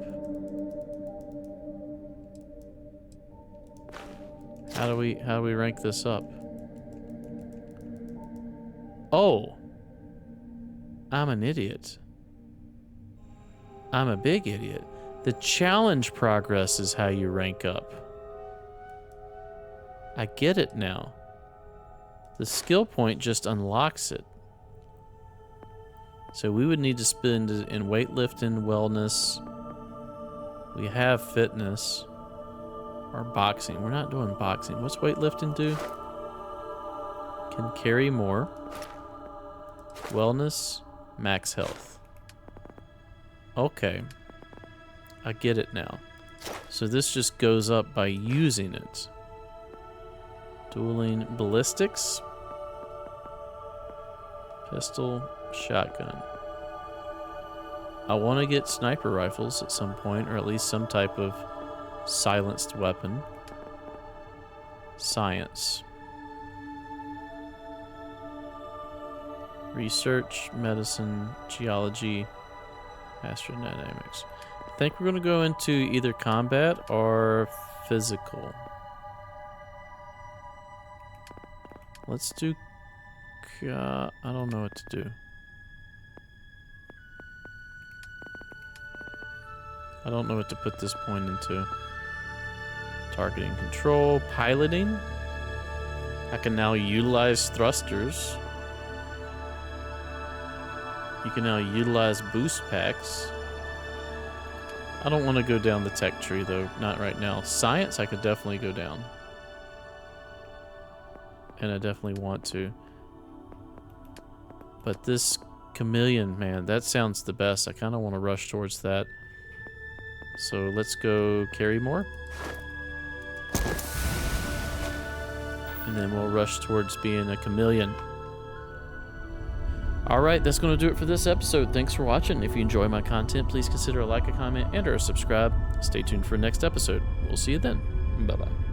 How do we rank this up? Oh, I'm an idiot. I'm a big idiot. The challenge progress is how you rank up. I get it now. The skill point just unlocks it. So we would need to spend it in weightlifting, wellness. We have fitness. Or boxing. We're not doing boxing. What's weightlifting do? Can carry more. Wellness, max health. Okay. I get it now. So this just goes up by using it. Dueling, ballistics. Pistol, shotgun. I want to get sniper rifles at some point, or at least some type of silenced weapon. Science. Research, medicine, geology, astrodynamics. I think we're going to go into either combat or physical. Let's do... I don't know what to do. I don't know what to put this point into. Targeting control, piloting. I can now utilize thrusters. You can now utilize boost packs. I don't want to go down the tech tree though, not right now. Science I could definitely go down. And I definitely want to. But this chameleon, man, that sounds the best. I kind of want to rush towards that. So let's go carry more. And then we'll rush towards being a chameleon. All right, that's going to do it for this episode. Thanks for watching. If you enjoy my content, please consider a like, a comment, and or a subscribe. Stay tuned for the next episode. We'll see you then. Bye-bye.